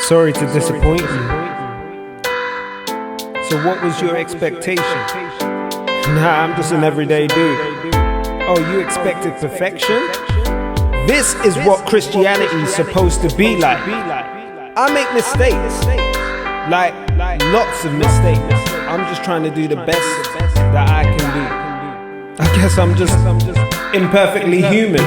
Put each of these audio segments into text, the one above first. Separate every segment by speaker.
Speaker 1: Sorry to disappoint you. So what was your expectation? Nah, I'm just an everyday dude. Oh, you expected perfection? This is what Christianity is supposed to be like. I make mistakes, like lots of mistakes. I'm just trying to do the best that I can do. I guess I'm just imperfectly human.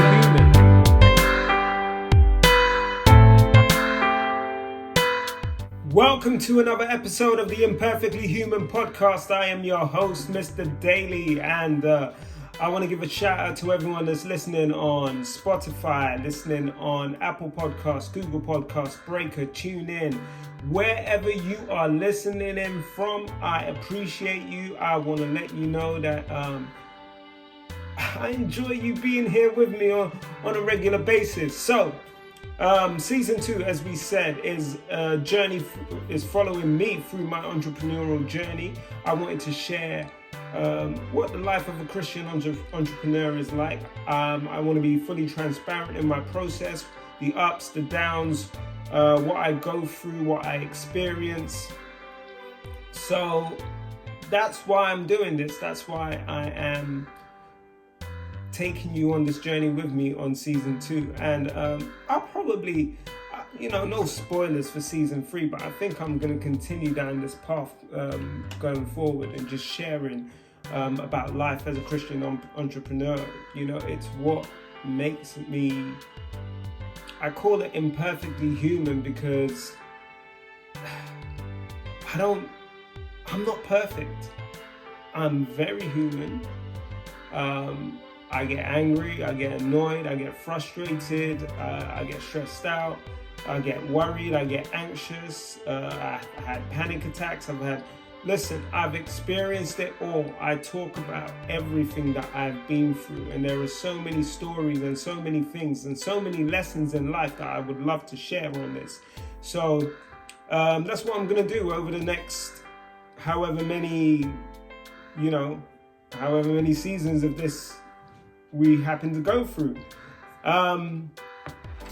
Speaker 1: Welcome to another episode of the Imperfectly Human podcast. I am your host, Mr. Daley, and I want to give a shout out to everyone that's listening on Spotify, listening on Apple Podcasts, Google Podcasts, Breaker, TuneIn. Wherever you are listening in from, I appreciate you. I want to let you know that I enjoy you being here with me on a regular basis. So, season 2, as we said, is a journey, is following me through my entrepreneurial journey. I wanted to share what the life of a Christian entrepreneur is like. I want to be fully transparent in my process, the ups, the downs, what I go through, what I experience. So that's why I'm doing this. That's why I am taking you on this journey with me on season 2, and I'll probably, no spoilers for season 3, but I think I'm going to continue down this path going forward and just sharing about life as a Christian entrepreneur. It's what makes me, I call it imperfectly human, because I'm not perfect. I'm very human. I get angry, I get annoyed, I get frustrated, I get stressed out, I get worried, I get anxious, I had panic attacks, I've experienced it all. I talk about everything that I've been through, and there are so many stories and so many things and so many lessons in life that I would love to share on this. So that's what I'm going to do over the next however many seasons of this we happen to go through.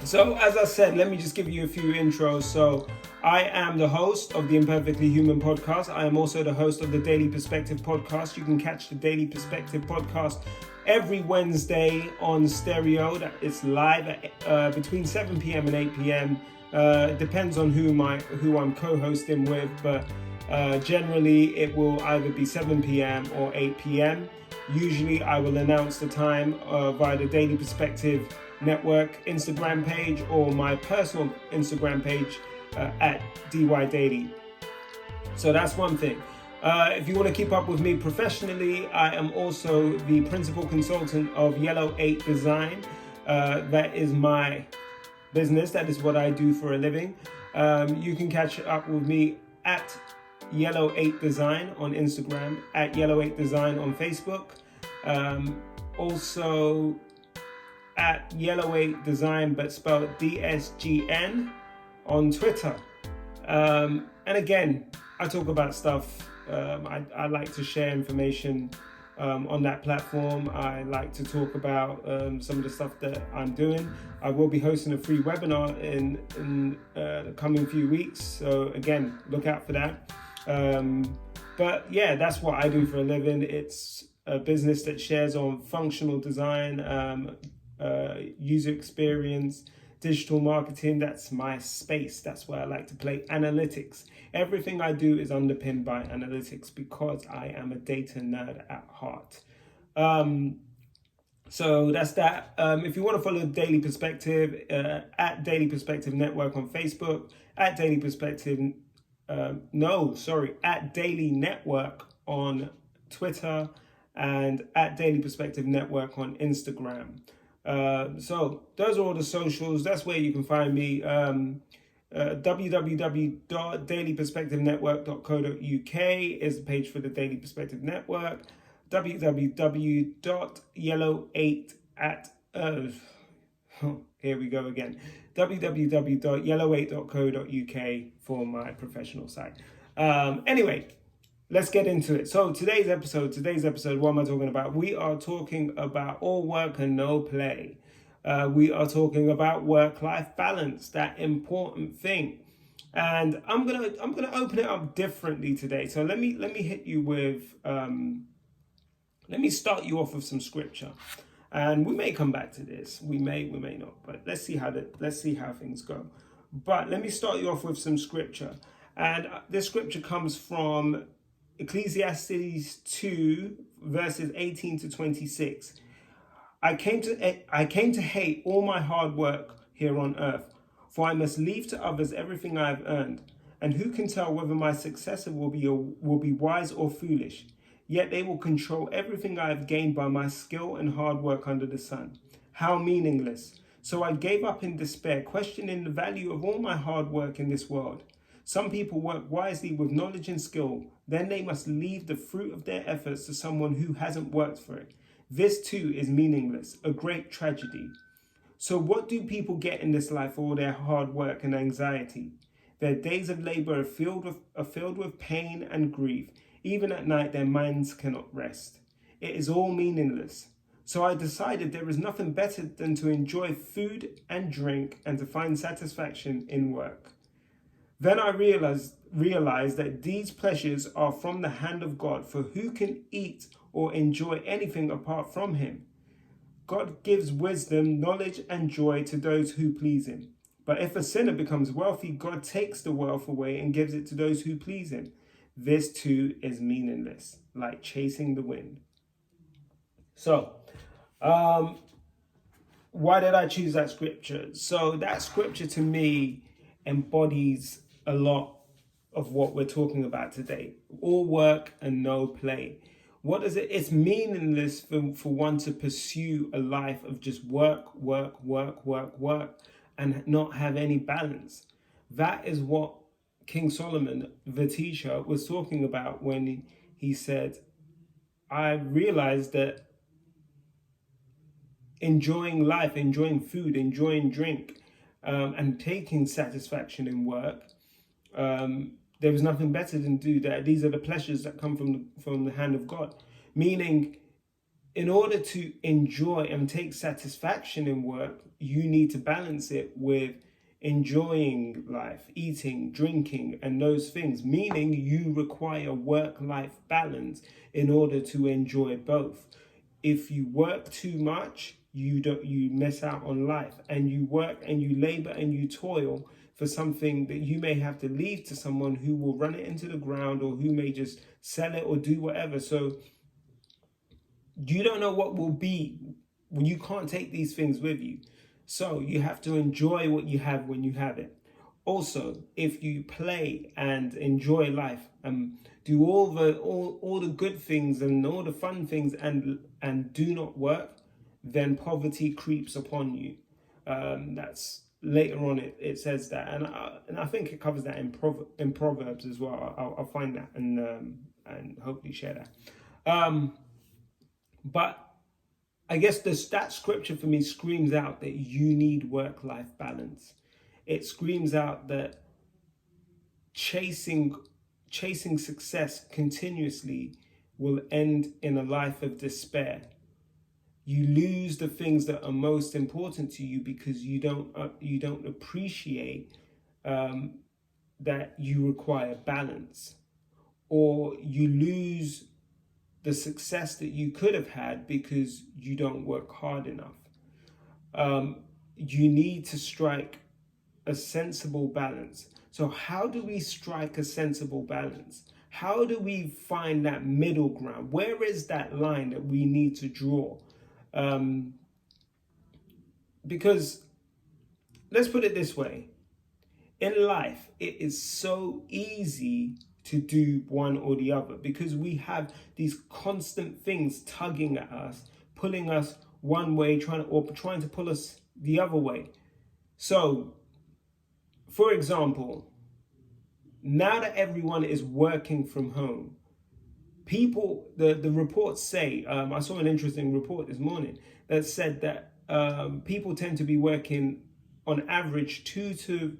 Speaker 1: So as I said, let me just give you a few intros. So I am the host of the Imperfectly Human podcast. I am also the host of the Daily Perspective podcast. You can catch the Daily Perspective podcast every Wednesday on stereo. It's live at between 7 p.m. and 8 p.m. It depends on who I'm co-hosting with, but generally it will either be 7 p.m. or 8 p.m. Usually I will announce the time via the Daily Perspective Network Instagram page or my personal Instagram page at DYDaily. So that's one thing. If you want to keep up with me professionally, I am also the principal consultant of Yellow 8 Design. That is my business. That is what I do for a living. You can catch up with me at Yellow 8 Design on Instagram, at Yellow 8 Design on Facebook, also at Yellow 8 Design but spelled DSGN on Twitter. And again, I talk about stuff. I like to share information on that platform. I like to talk about some of the stuff that I'm doing. I will be hosting a free webinar in the coming few weeks. So again, look out for that. But yeah, that's what I do for a living. It's a business that shares on functional design, user experience, digital marketing. That's my space. That's where I like to play. Analytics. Everything I do is underpinned by analytics because I am a data nerd at heart. So that's that. If you want to follow Daily Perspective, at Daily Perspective Network on Facebook, at Daily Perspective, at Daily Network on Twitter, and at Daily Perspective Network on Instagram. So those are all the socials. That's where you can find me. www.dailyperspectivenetwork.co.uk is the page for the Daily Perspective Network. www.yellow8 here we go again. www.yellow8.co.uk for my professional site. Anyway, let's get into it. So today's episode, what am I talking about? We are talking about all work and no play. We are talking about work-life balance, that important thing. And I'm gonna open it up differently today. So let me hit you with let me start you off with some scripture, and we may come back to this. We may not, but let's see how things go. But let me start you off with some scripture, and this scripture comes from Ecclesiastes 2 verses 18 to 26. I came to hate all my hard work here on earth, for I must leave to others everything I have earned. And who can tell whether my successor will be wise or foolish? Yet they will control everything I have gained by my skill and hard work under the sun. How meaningless! So I gave up in despair, questioning the value of all my hard work in this world. Some people work wisely with knowledge and skill, then they must leave the fruit of their efforts to someone who hasn't worked for it. This too is meaningless, a great tragedy. So what do people get in this life for all their hard work and anxiety? Their days of labor are filled with pain and grief. Even at night, their minds cannot rest. It is all meaningless. So I decided there is nothing better than to enjoy food and drink and to find satisfaction in work. Then I realized that these pleasures are from the hand of God, for who can eat or enjoy anything apart from him? God gives wisdom, knowledge, and joy to those who please him. But if a sinner becomes wealthy, God takes the wealth away and gives it to those who please him. This too is meaningless, like chasing the wind. So, why did I choose that scripture? So that scripture to me embodies a lot of what we're talking about today. All work and no play. What is it? It's meaningless for one to pursue a life of just work, and not have any balance. That is what King Solomon, the teacher, was talking about when he said, I realized that enjoying life, enjoying food, enjoying drink, and taking satisfaction in work, there was nothing better than do that. These are the pleasures that come from the hand of God. Meaning, in order to enjoy and take satisfaction in work, you need to balance it with enjoying life, eating, drinking, and those things. Meaning, you require work-life balance in order to enjoy both. If you work too much, you miss out on life, and you work and you labor and you toil for something that you may have to leave to someone who will run it into the ground, or who may just sell it or do whatever. So you don't know what will be when you can't take these things with you. So you have to enjoy what you have when you have it. Also, if you play and enjoy life and do all the good things and all the fun things and do not work, then poverty creeps upon you. That's later on it says that, and I think it covers that in Proverbs as well. I'll find that and hopefully share that. But I guess that scripture for me screams out that you need work-life balance. It screams out that chasing success continuously will end in a life of despair. You lose the things that are most important to you because you don't appreciate that you require balance, or you lose the success that you could have had because you don't work hard enough. You need to strike a sensible balance. So how do we strike a sensible balance? How do we find that middle ground? Where is that line that we need to draw? Because let's put it this way. In life, it is so easy to do one or the other because we have these constant things tugging at us, pulling us one way, trying to pull us the other way. So, for example, now that everyone is working from home, people, the reports say, I saw an interesting report this morning that said that people tend to be working on average 2 to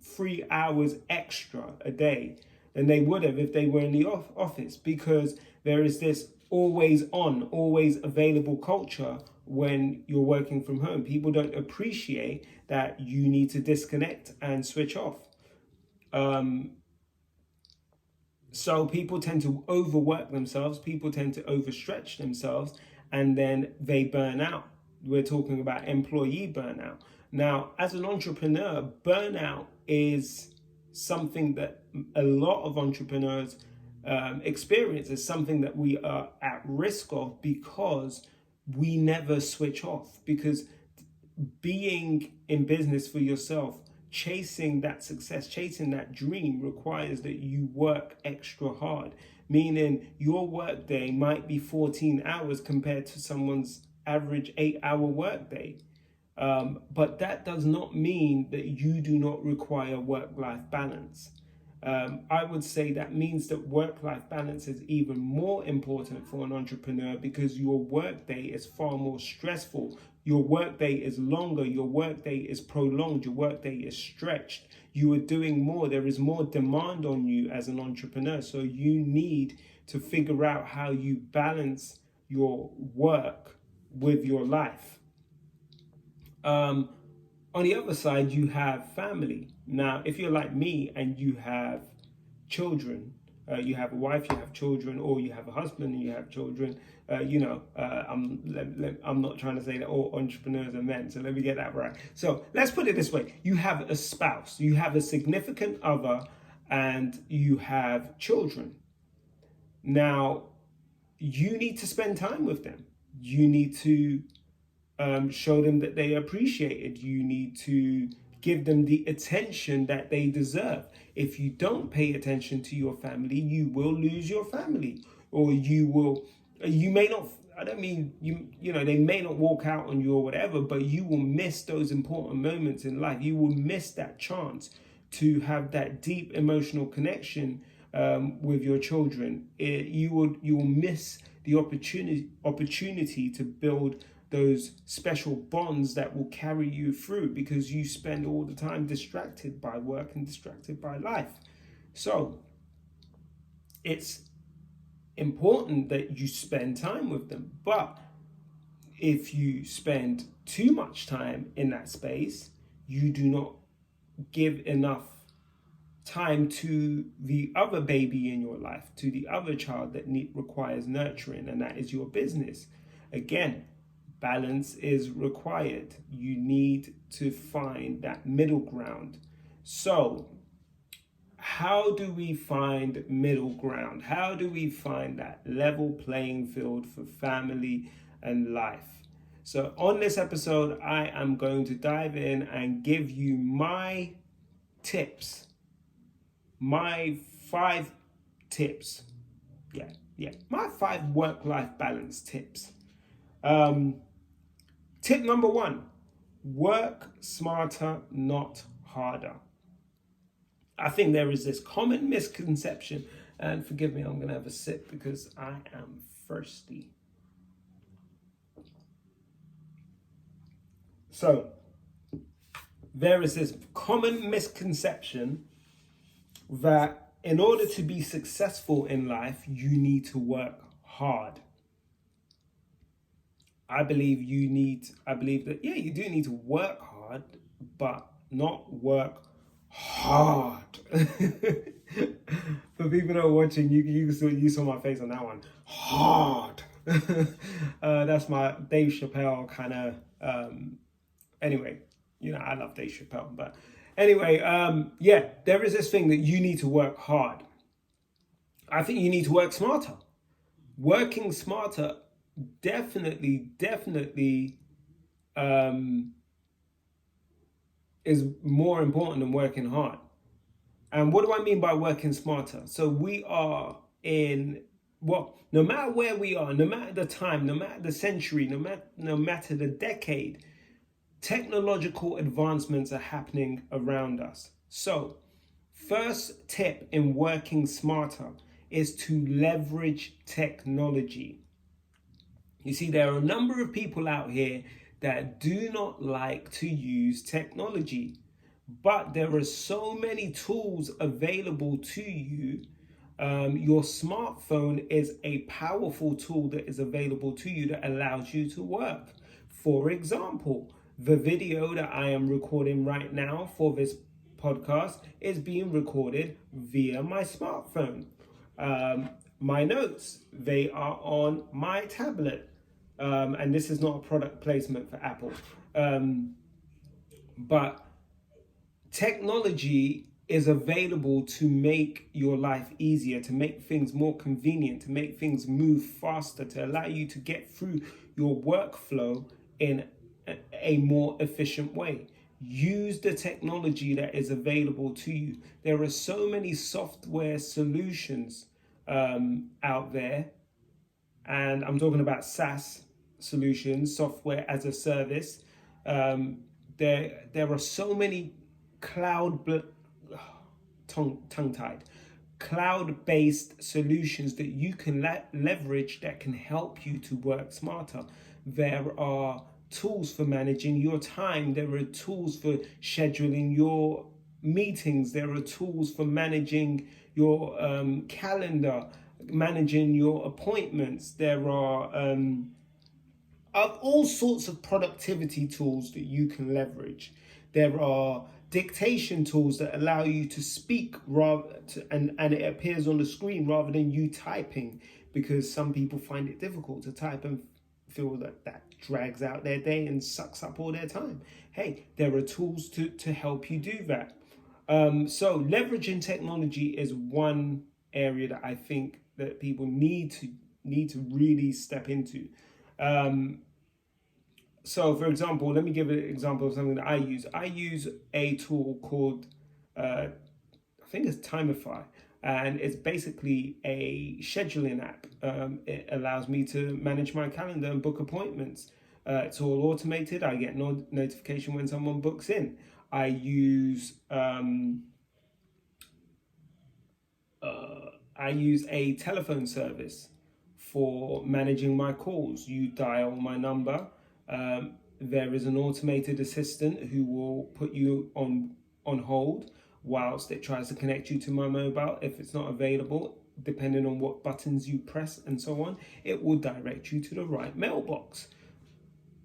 Speaker 1: 3 hours extra a day than they would have if they were in the office, because there is this always on, always available culture when you're working from home. People don't appreciate that you need to disconnect and switch off. So people tend to overwork themselves, people tend to overstretch themselves, and then they burn out. We're talking about employee burnout. Now, as an entrepreneur, burnout is something that a lot of entrepreneurs experience. It's something that we are at risk of because we never switch off. Because being in business for yourself, chasing that success, chasing that dream requires that you work extra hard, meaning your work day might be 14 hours compared to someone's average 8-hour work day. But that does not mean that you do not require work-life balance. I would say that means that work-life balance is even more important for an entrepreneur because your workday is far more stressful. Your workday is longer, your workday is prolonged, your workday is stretched. You are doing more, there is more demand on you as an entrepreneur. So you need to figure out how you balance your work with your life. On the other side, you have family. Now, if you're like me and you have children, you have a wife, you have children, or you have a husband and you have children, I'm not trying to say that all entrepreneurs are men, so let me get that right. So let's put it this way. You have a spouse, you have a significant other, and you have children. Now, you need to spend time with them. You need to show them that they are appreciated. You need to give them the attention that they deserve. If you don't pay attention to your family, you will lose your family, or you may not, I don't mean, they may not walk out on you or whatever, but you will miss those important moments in life. You will miss that chance to have that deep emotional connection with your children. You will miss the opportunity to build those special bonds that will carry you through because you spend all the time distracted by work and distracted by life. So it's important that you spend time with them. But if you spend too much time in that space, you do not give enough time to the other baby in your life, to the other child that requires nurturing, and that is your business. Again, balance is required. You need to find that middle ground. So, how do we find middle ground? How do we find that level playing field for family and life? So, on this episode, I am going to dive in and give you my tips, my 5 tips. My 5 work-life balance tips. Tip number 1, work smarter, not harder. I think there is this common misconception, and forgive me, I'm going to have a sip because I am thirsty. So, there is this common misconception that in order to be successful in life, you need to work hard. I believe that, you do need to work hard, but not work hard. For people that are watching, you saw my face on that one. Hard. That's my Dave Chappelle kind of, anyway, I love Dave Chappelle, but anyway, there is this thing that you need to work hard. I think you need to work smarter. Working smarter definitely is more important than working hard. And what do I mean by working smarter? So we are no matter where we are, no matter the time, no matter the century, no matter the decade, technological advancements are happening around us. So first tip in working smarter is to leverage technology. You see, there are a number of people out here that do not like to use technology, but there are so many tools available to you. Your smartphone is a powerful tool that is available to you that allows you to work. For example, the video that I am recording right now for this podcast is being recorded via my smartphone. My notes, they are on my tablet. And this is not a product placement for Apple. But technology is available to make your life easier, to make things more convenient, to make things move faster, to allow you to get through your workflow in a more efficient way. Use the technology that is available to you. There are so many software solutions out there, and I'm talking about SaaS solutions, software as a service. There are so many tongue-tied cloud-based solutions that you can leverage that can help you to work smarter. There are tools for managing your time. There are tools for scheduling your meetings. There are tools for managing your calendar, managing your appointments. There are all sorts of productivity tools that you can leverage. There are dictation tools that allow you to speak and it appears on the screen rather than you typing, because some people find it difficult to type and feel that drags out their day and sucks up all their time. Hey, there are tools to help you do that. So leveraging technology is one area that I think that people need to really step into. So, for example, let me give an example of something that I use. I use a tool called, I think it's Timify, and it's basically a scheduling app. It allows me to manage my calendar and book appointments. It's all automated. I get no notification when someone books in. I use a telephone service for managing my calls. You dial my number. There is an automated assistant who will put you on hold whilst it tries to connect you to my mobile. If it's not available, depending on what buttons you press and so on, it will direct you to the right mailbox.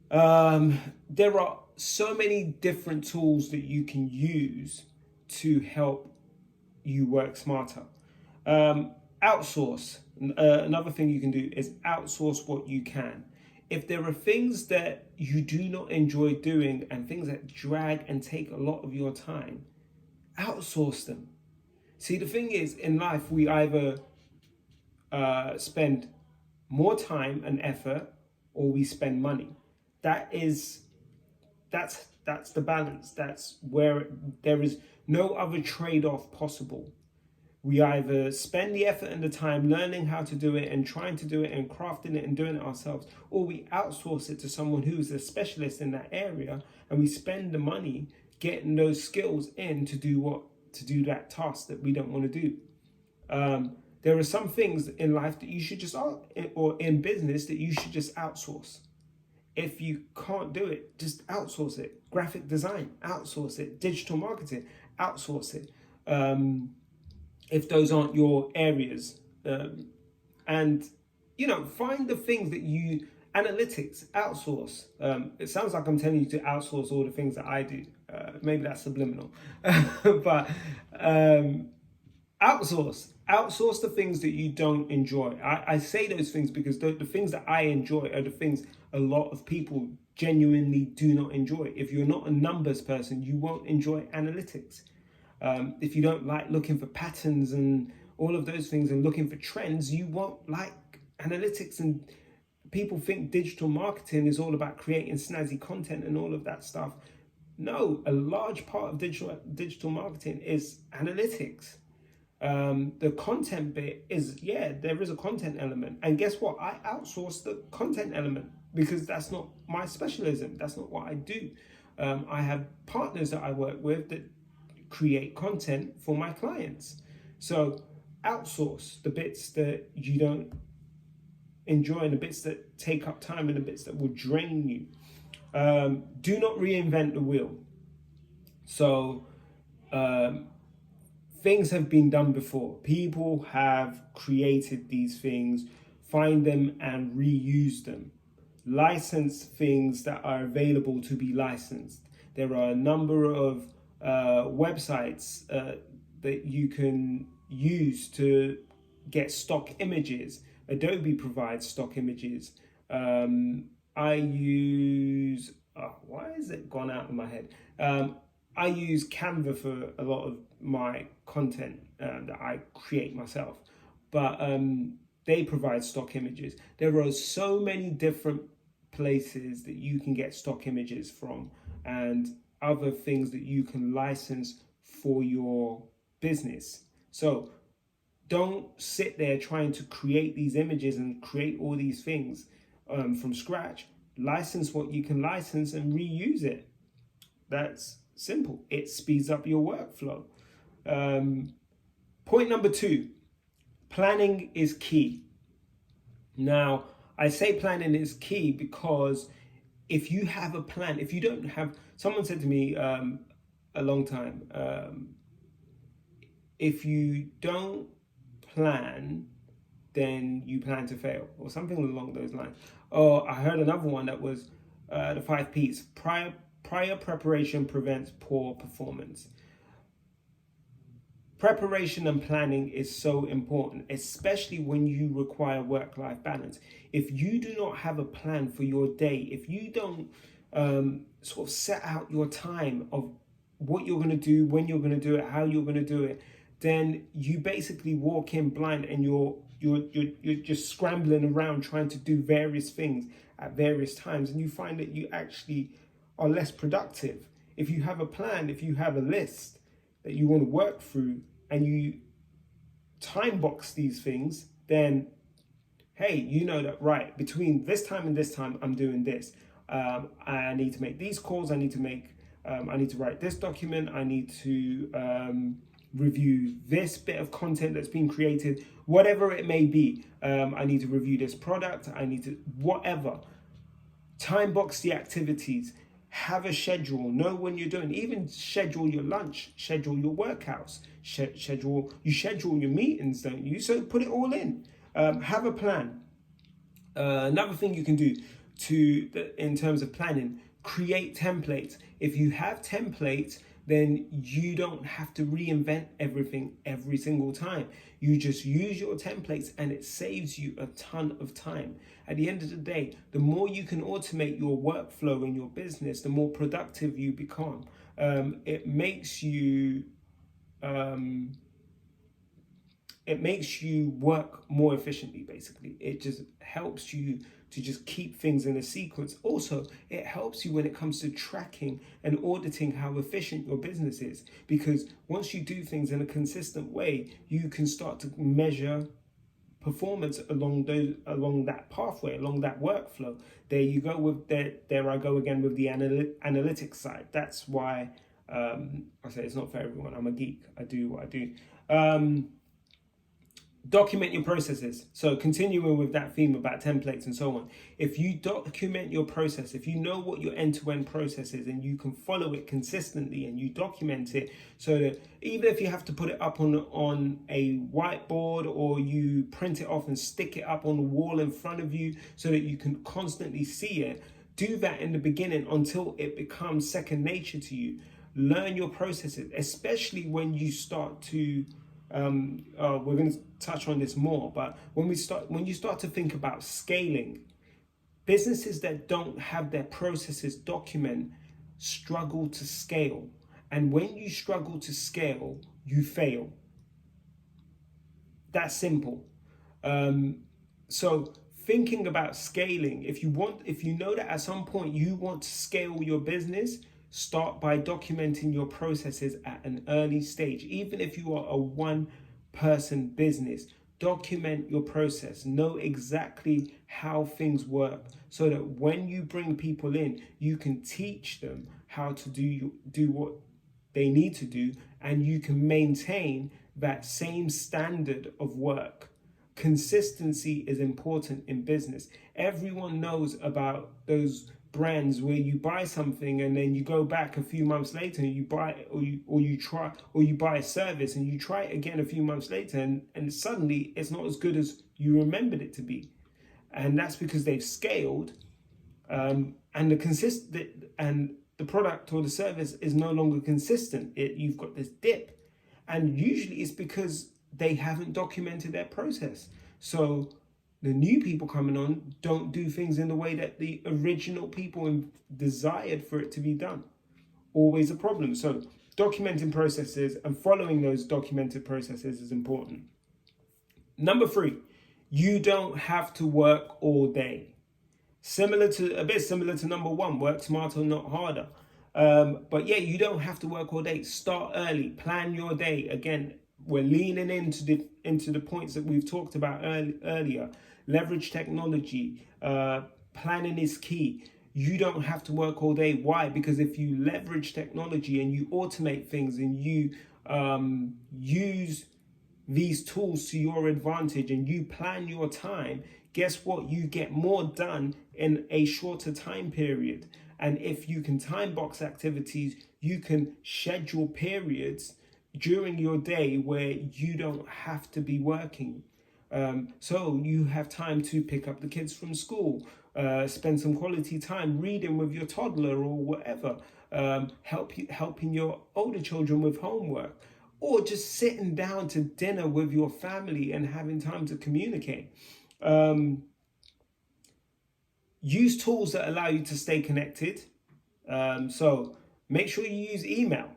Speaker 1: There are so many different tools that you can use to help you work smarter. Outsource. Another thing you can do is outsource what you can. If there are things that you do not enjoy doing and things that drag and take a lot of your time, outsource them. See, the thing is, in life, we either spend more time and effort or we spend money. That's the balance. That's where there is no other trade-off possible. We either spend the effort and the time learning how to do it and trying to do it and crafting it and doing it ourselves, or we outsource it to someone who's a specialist in that area, and we spend the money getting those skills in to do that task that we don't want to do. There are some things in life that you should just, or in business, that you should just outsource. If you can't do it, just outsource it. Graphic design, outsource it. Digital marketing, outsource it. If those aren't your areas. And, find the things that analytics, outsource. It sounds like I'm telling you to outsource all the things that I do. Maybe that's subliminal. But outsource the things that you don't enjoy. I say those things because the things that I enjoy are the things a lot of people genuinely do not enjoy. If you're not a numbers person, you won't enjoy analytics. If you don't like looking for patterns and all of those things and looking for trends, you won't like analytics. And people think digital marketing is all about creating snazzy content and all of that stuff. No, a large part of digital marketing is analytics. The content bit is, there is a content element. And guess what? I outsource the content element because that's not my specialism. That's not what I do. I have partners that I work with that create content for my clients. So outsource the bits that you don't enjoy and the bits that take up time and the bits that will drain you. Do not reinvent the wheel. So things have been done before. People have created these things, find them and reuse them. License things that are available to be licensed. There are a number of websites that you can use to get stock images. Adobe provides stock images. I use, why is it gone out of my head? I use Canva for a lot of my content that I create myself, but they provide stock images. There are so many different places that you can get stock images from, and other things that you can license for your business. So don't sit there trying to create these images and create all these things from scratch. License what you can license and reuse it. That's simple. It speeds up your workflow. Point number 2, planning is key. Now, I say planning is key because if you have a plan, if you don't have, someone said to me a long time, if you don't plan, then you plan to fail, or something along those lines. Or I heard another one that was the 5 P's. Prior preparation prevents poor performance. Preparation and planning is so important, especially when you require work-life balance. If you do not have a plan for your day, if you don't sort of set out your time of what you're going to do, when you're going to do it, how you're going to do it, then you basically walk in blind and you're just scrambling around trying to do various things at various times, and you find that you actually are less productive. If you have a plan, if you have a list that you want to work through and you time box these things, then hey, you know that, right, between this time and this time I'm doing this. I need to make these calls, I need to write this document, I need to review this bit of content that's been created, whatever it may be. I need to review this product, I need to, whatever. Time box the activities, have a schedule, know when you're doing, even schedule your lunch, schedule your workouts, schedule your meetings, don't you? So put it all in, have a plan. Another thing you can do in terms of planning, create templates. If you have templates, then you don't have to reinvent everything every single time. You just use your templates and it saves you a ton of time. At the end of the day, the more you can automate your workflow in your business, the more productive you become. It makes you work more efficiently, basically. It just helps you to just keep things in a sequence. Also, it helps you when it comes to tracking and auditing how efficient your business is, because once you do things in a consistent way, you can start to measure performance along that pathway, along that workflow. There you go with there I go again with the analytics side. That's why I say it's not for everyone. I'm a geek. I do what I do. Document your processes. So continuing with that theme about templates and so on, if you document your process, if you know what your end-to-end process is and you can follow it consistently and you document it, so that even if you have to put it up on a whiteboard or you print it off and stick it up on the wall in front of you so that you can constantly see it, do that in the beginning until it becomes second nature to you. Learn your processes, especially when you start to we're going to touch on this more, but when you start to think about scaling, businesses that don't have their processes document struggle to scale, and when you struggle to scale, you fail. That's simple. So thinking about scaling, if you know that at some point you want to scale your business, start by documenting your processes at an early stage. Even if you are a one-person business, document your process. Know exactly how things work so that when you bring people in, you can teach them how to do what they need to do, and you can maintain that same standard of work. Consistency is important in business. Everyone knows about those brands where you buy something and then you go back a few months later and you buy it, or you buy a service and you try it again a few months later, and suddenly it's not as good as you remembered it to be. And that's because they've scaled, and the product or the service is no longer consistent. You've got this dip. And usually it's because they haven't documented their process. So the new people coming on don't do things in the way that the original people desired for it to be done. Always a problem. So documenting processes and following those documented processes is important. Number 3, you don't have to work all day. A bit similar to number 1, work smarter, not harder. But yeah, you don't have to work all day. Start early, plan your day. Again, we're leaning into the points that we've talked about earlier. Leverage technology. Planning is key. You don't have to work all day. Why? Because if you leverage technology and you automate things and you use these tools to your advantage and you plan your time, guess what? You get more done in a shorter time period. And if you can time box activities, you can schedule periods during your day where you don't have to be working. So you have time to pick up the kids from school, spend some quality time reading with your toddler or whatever, helping your older children with homework, or just sitting down to dinner with your family and having time to communicate. Use tools that allow you to stay connected. So make sure you use email.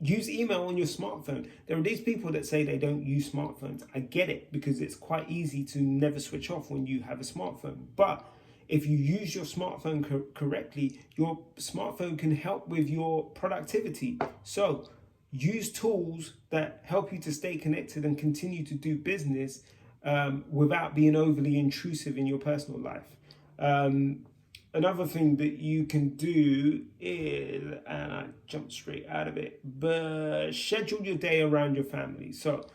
Speaker 1: Use email on your smartphone. There are these people that say they don't use smartphones. I get it, because it's quite easy to never switch off when you have a smartphone. But if you use your smartphone correctly, your smartphone can help with your productivity. So use tools that help you to stay connected and continue to do business without being overly intrusive in your personal life. Another thing that you can do is, and I jumped straight out of it, but schedule your day around your family. So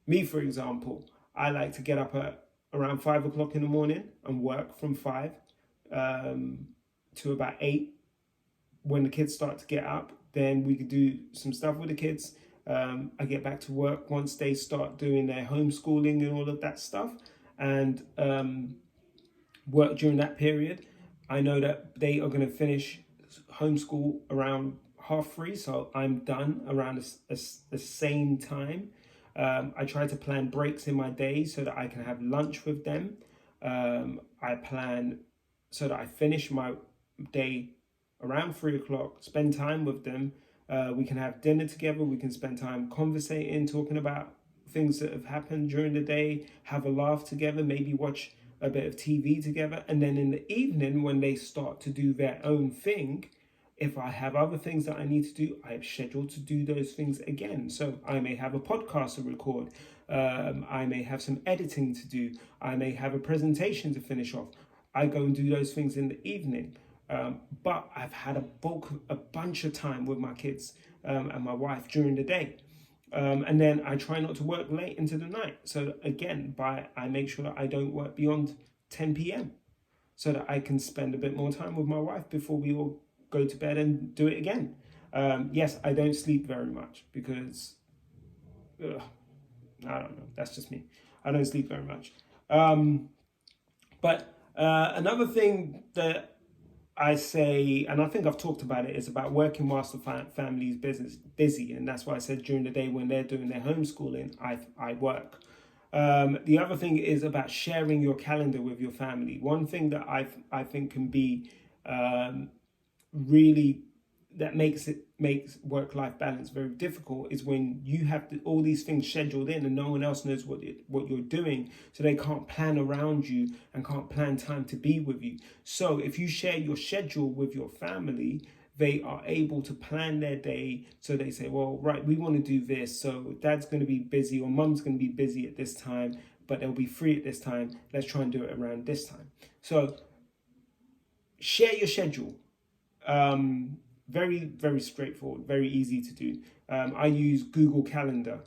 Speaker 1: me, for example, I like to get up at around 5 o'clock in the morning and work from 5 to about 8. When the kids start to get up, then we could do some stuff with the kids. I get back to work once they start doing their homeschooling and all of that stuff, and work during that period. I know that they are going to finish homeschool around 3:30, so I'm done around the same time. I try to plan breaks in my day so that I can have lunch with them. I plan so that I finish my day around 3 o'clock, spend time with them. We can have dinner together. We can spend time conversating, talking about things that have happened during the day, have a laugh together, maybe watch a bit of TV together. And then in the evening, when they start to do their own thing, if I have other things that I need to do, I have scheduled to do those things again. So I may have a podcast to record. I may have some editing to do. I may have a presentation to finish off. I go and do those things in the evening. But I've had a bunch of time with my kids and my wife during the day. And then I try not to work late into the night. So again, I make sure that I don't work beyond 10 p.m. so that I can spend a bit more time with my wife before we all go to bed and do it again. Yes, I don't sleep very much because, I don't know, that's just me. I don't sleep very much. But another thing that I say, and I think I've talked about it, is about working whilst the family's busy. And that's why I said during the day when they're doing their homeschooling, I work. The other thing is about sharing your calendar with your family. One thing that I think can be really, that makes work-life balance very difficult, is when you have all these things scheduled in and no one else knows what you're doing, so they can't plan around you and can't plan time to be with you. So if you share your schedule with your family, they are able to plan their day. So they say, well, right, we want to do this, so dad's going to be busy or mum's going to be busy at this time, but they'll be free at this time. Let's try and do it around this time. So share your schedule. Very, very straightforward, very easy to do. I use Google Calendar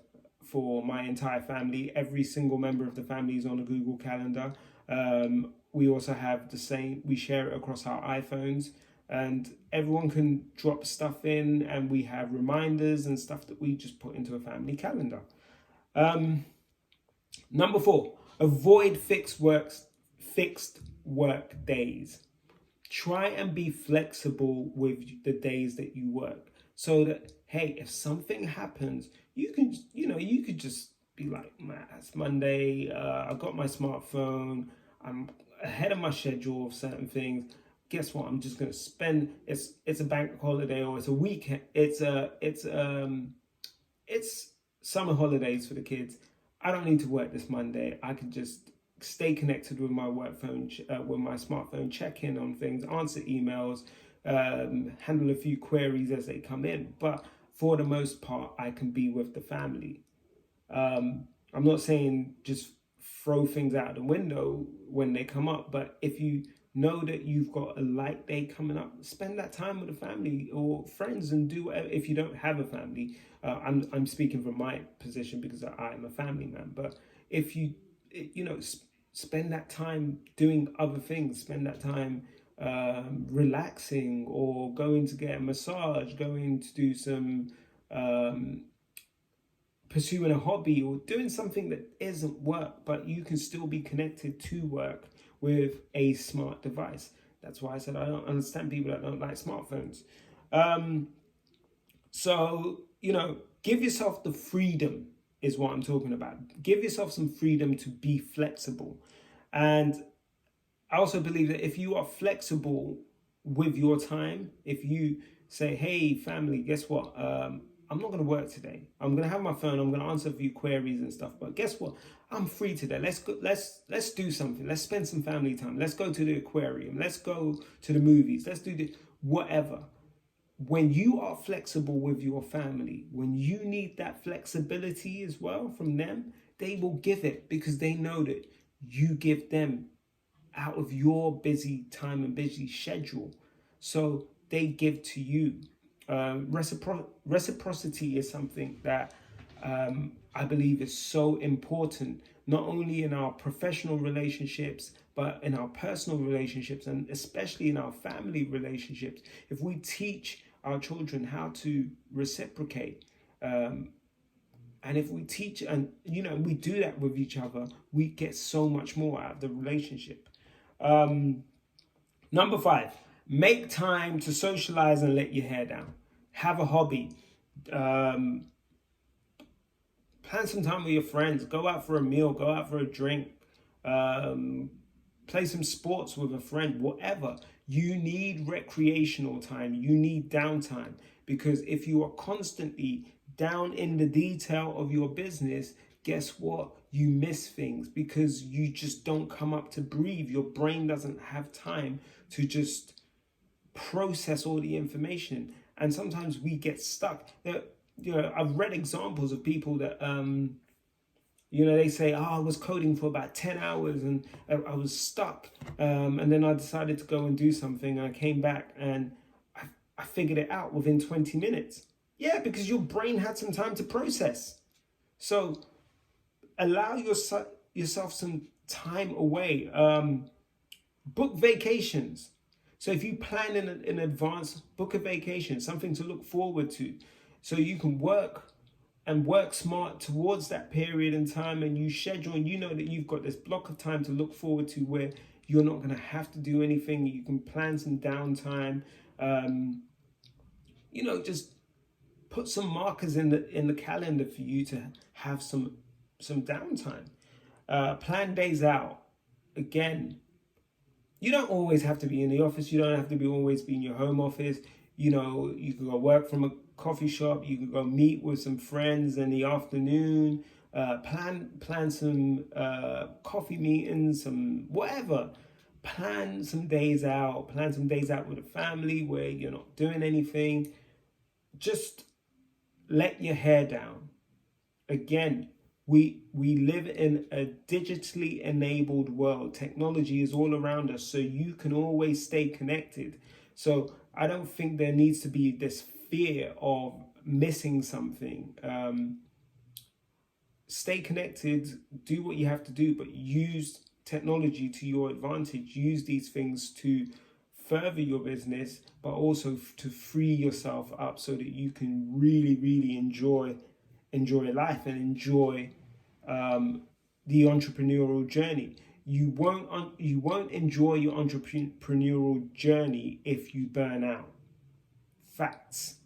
Speaker 1: for my entire family. Every single member of the family is on a Google Calendar. We also have the same, we share it across our iPhones, and everyone can drop stuff in, and we have reminders and stuff that we just put into a family calendar. Number 4, avoid fixed work days. try and be flexible with the days that you work, so that, hey, if something happens, you could just be like, man, it's Monday, I've got my smartphone, I'm ahead of my schedule of certain things. Guess what? I'm just gonna spend, it's a bank holiday, or it's a weekend, it's summer holidays for the kids. I don't need to work this Monday. I can just stay connected with my work phone, with my smartphone, check in on things, answer emails, handle a few queries as they come in. But for the most part, I can be with the family. I'm not saying just throw things out the window when they come up, but if you know that you've got a light day coming up, spend that time with the family or friends and do whatever. If you don't have a family, I'm speaking from my position because I am a family man. But if you spend that time doing other things, spend that time relaxing, or going to get a massage, going to do some pursuing a hobby, or doing something that isn't work, but you can still be connected to work with a smart device. That's why I said I don't understand people that don't like smartphones. So, give yourself the freedom is what I'm talking about. Give yourself some freedom to be flexible. And I also believe that if you are flexible with your time, if you say, hey, family, guess what? I'm not going to work today. I'm going to have my phone. I'm going to answer a few queries and stuff. But guess what? I'm free today. Let's go. Let's do something. Let's spend some family time. Let's go to the aquarium. Let's go to the movies. Let's do whatever. When you are flexible with your family, when you need that flexibility as well from them, they will give it, because they know that you give them out of your busy time and busy schedule. So they give to you. Reciprocity is something that I believe is so important, not only in our professional relationships, but in our personal relationships, and especially in our family relationships. If we teach our children how to reciprocate, and if we teach, and we do that with each other, we get so much more out of the relationship. Number 5, make time to socialize and let your hair down. Have a hobby. Plan some time with your friends. Go out for a meal. Go out for a drink. Play some sports with a friend. Whatever. You need recreational time. You need downtime. Because if you are constantly down in the detail of your business, guess what? You miss things because you just don't come up to breathe. Your brain doesn't have time to just process all the information. And sometimes we get stuck. I've read examples of people that, they say, I was coding for about 10 hours and I was stuck. And then I decided to go and do something. And I came back and I figured it out within 20 minutes. Yeah, because your brain had some time to process. So allow yourself some time away. Book vacations. So if you plan in advance, book a vacation, something to look forward to, so you can work smart towards that period in time, and you schedule, and you know that you've got this block of time to look forward to where you're not going to have to do anything. You can plan some downtime. Just put some markers in the calendar for you to have some downtime. Plan days out. Again, you don't always have to be in the office. You don't have to always be in your home office. You can go work from a coffee shop. You can go meet with some friends in the afternoon. Plan some coffee meetings, some whatever. Plan some days out. Plan some days out with a family where you're not doing anything. Just let your hair down. Again, we live in a digitally enabled world. Technology is all around us, so you can always stay connected. So I don't think there needs to be this fear of missing something. Stay connected, do what you have to do, but use technology to your advantage. Use these things to further your business, but also to free yourself up so that you can really, really enjoy life and enjoy the entrepreneurial journey. you won't enjoy your entrepreneurial journey if you burn out. Facts.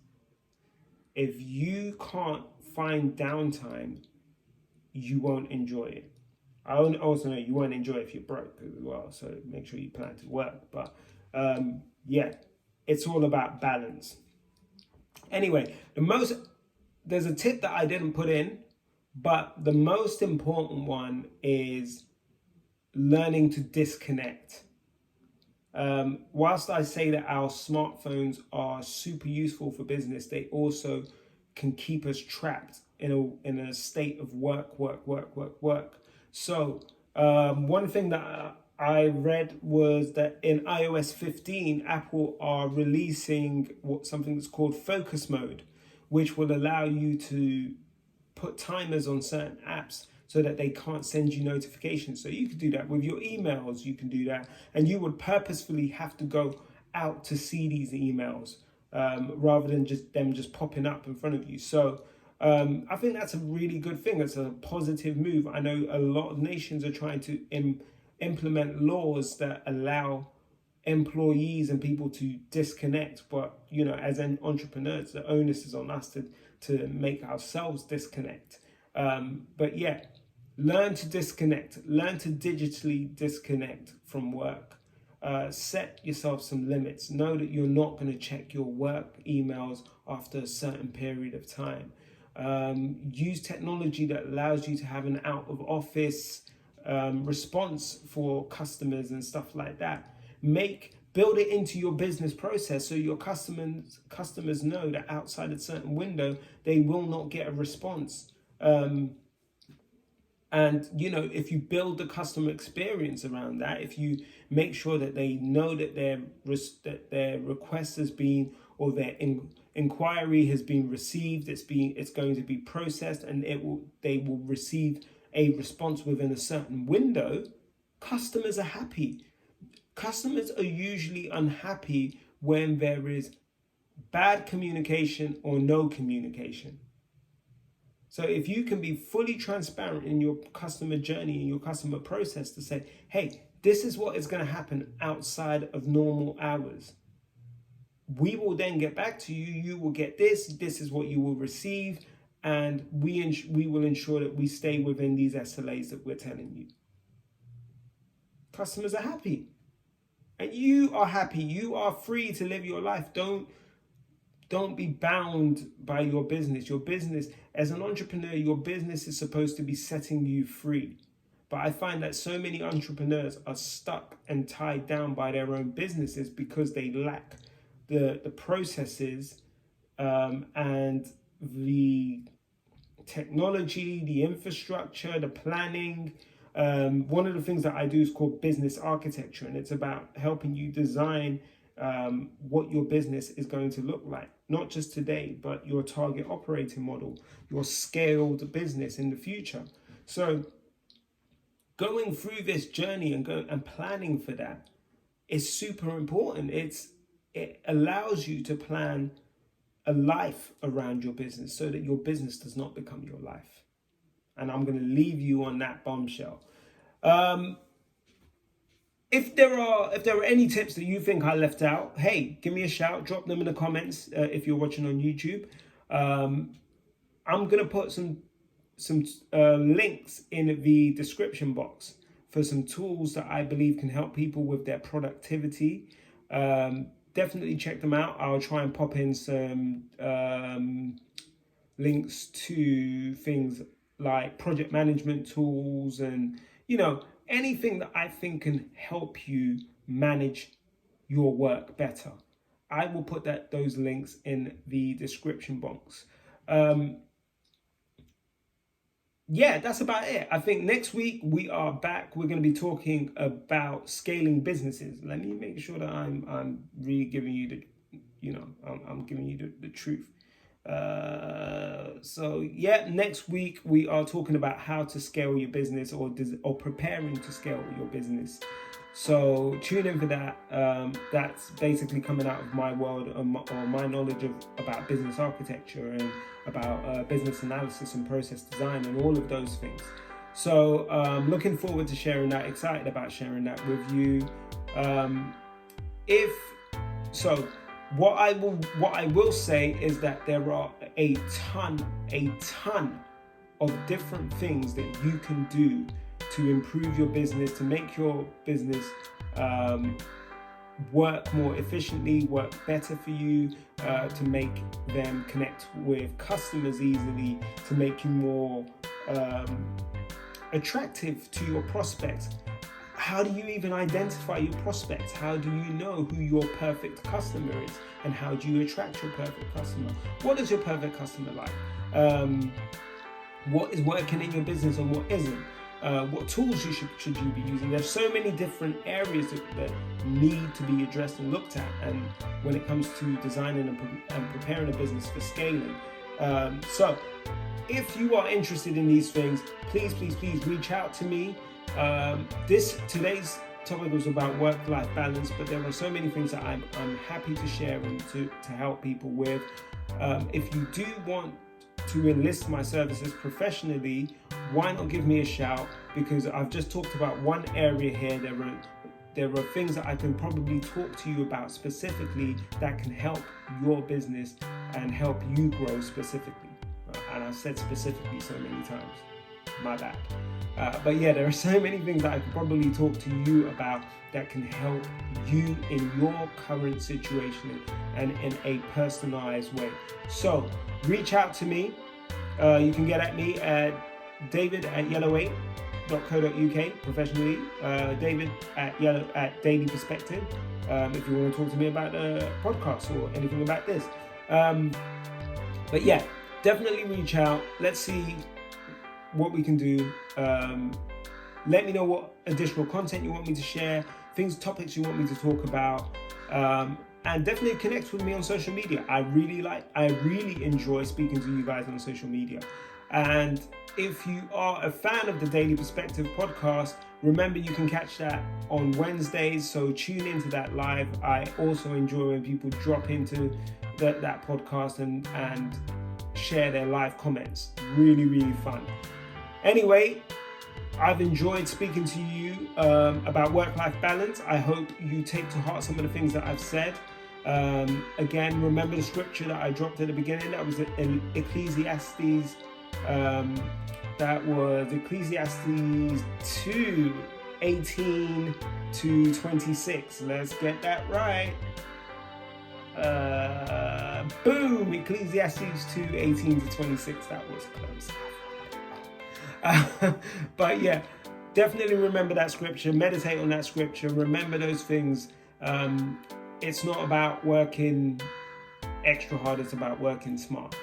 Speaker 1: If you can't find downtime, you won't enjoy it. I also know you won't enjoy it if you're broke as well, so make sure you plan to work. But yeah, it's all about balance. Anyway, there's a tip that I didn't put in, but the most important one is learning to disconnect. Whilst I say that our smartphones are super useful for business, they also can keep us trapped in a state of work. So one thing that I read was that in iOS 15, Apple are releasing something that's called focus mode, which will allow you to put timers on certain apps so that they can't send you notifications. So you could do that with your emails, you can do that. And you would purposefully have to go out to see these emails rather than just popping up in front of you. So I think that's a really good thing. It's a positive move. I know a lot of nations are trying to implement laws that allow employees and people to disconnect. But, you know, as an entrepreneurs, the onus is on us to make ourselves disconnect. But yeah, learn to disconnect, learn to digitally disconnect from work. Set yourself some limits. Know that you're not going to check your work emails after a certain period of time. Use technology that allows you to have an out of office response for customers and stuff like that. Build it into your business process so your customers know that outside a certain window they will not get a response. And you know, if you build the customer experience around that, if you make sure that they know that their request has been, or their inquiry has been received, it's going to be processed, and they will receive a response within a certain window, customers are happy. Customers are usually unhappy when there is bad communication or no communication. So if you can be fully transparent in your customer journey, in your customer process, to say, hey, this is what is going to happen outside of normal hours. We will then get back to you. You will get this. This is what you will receive. And we will ensure that we stay within these SLAs that we're telling you. Customers are happy. And you are happy. You are free to live your life. Don't be bound by your business. Your business, as an entrepreneur, your business is supposed to be setting you free. But I find that so many entrepreneurs are stuck and tied down by their own businesses because they lack the processes and the technology, the infrastructure, the planning. One of the things that I do is called business architecture, and it's about helping you design what your business is going to look like, not just today, but your target operating model, your scaled business in the future. So going through this journey and planning for that is super important. It allows you to plan a life around your business so that your business does not become your life. And I'm going to leave you on that bombshell. If there are any tips that you think I left out, hey, give me a shout. Drop them in the comments if you're watching on YouTube. I'm going to put some links in the description box for some tools that I believe can help people with their productivity. Definitely check them out. I'll try and pop in some links to things like project management tools and, you know, anything that I think can help you manage your work better. I will put those links in the description box. Yeah, that's about it. I think next week we are back. We're going to be talking about scaling businesses. Let me make sure that I'm really giving you I'm giving you the truth. So yeah, next week we are talking about how to scale your business or preparing to scale your business. So tune in for that. That's basically coming out of my world or my knowledge about business architecture and about business analysis and process design and all of those things. So looking forward to sharing that, excited about sharing that with you. What I will say is that there are a ton of different things that you can do to improve your business, to make your business work more efficiently, work better for you, to make them connect with customers easily, to make you more attractive to your prospects. How do you even identify your prospects? How do you know who your perfect customer is? And how do you attract your perfect customer? What is your perfect customer like? What is working in your business and what isn't? What tools should you be using? There's so many different areas that need to be addressed and looked at, and when it comes to designing and preparing a business for scaling. So if you are interested in these things, please reach out to me. Today's topic was about work-life balance, but there are so many things that I'm happy to share and to help people with. If you do want to enlist my services professionally, why not give me a shout? Because I've just talked about one area here. There are things that I can probably talk to you about specifically that can help your business and help you grow specifically. And I've said specifically so many times. My bad. But yeah, there are so many things that I could probably talk to you about that can help you in your current situation and in a personalized way. So reach out to me. You can get at me at david@yellow8.co.uk professionally. David at Daily Perspective. If you want to talk to me about the podcast or anything about this. But yeah, definitely reach out. Let's see what we can do. Let me know what additional content you want me to share, topics you want me to talk about, and definitely connect with me on social media. I really enjoy speaking to you guys on social media. And if you are a fan of the Daily Perspective podcast, remember you can catch that on Wednesdays, so tune into that live. I also enjoy when people drop into that podcast and share their live comments. Really fun. Anyway, I've enjoyed speaking to you about work-life balance. I hope you take to heart some of the things that I've said. Again, remember the scripture that I dropped at the beginning. That was in Ecclesiastes. That was Ecclesiastes 2:18-26. Let's get that right. Boom! Ecclesiastes 2:18-26. That was close. But yeah, definitely remember that scripture. Meditate on that scripture. Remember those things. It's not about working extra hard. It's about working smart.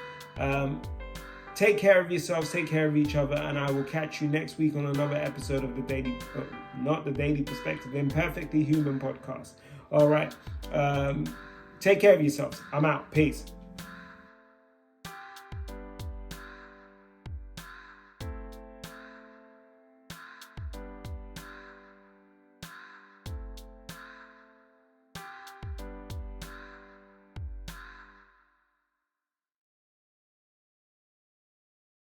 Speaker 1: Take care of yourselves. Take care of each other. And I will catch you next week on another episode of the Daily Perspective, Imperfectly Human podcast. All right. Take care of yourselves. I'm out. Peace.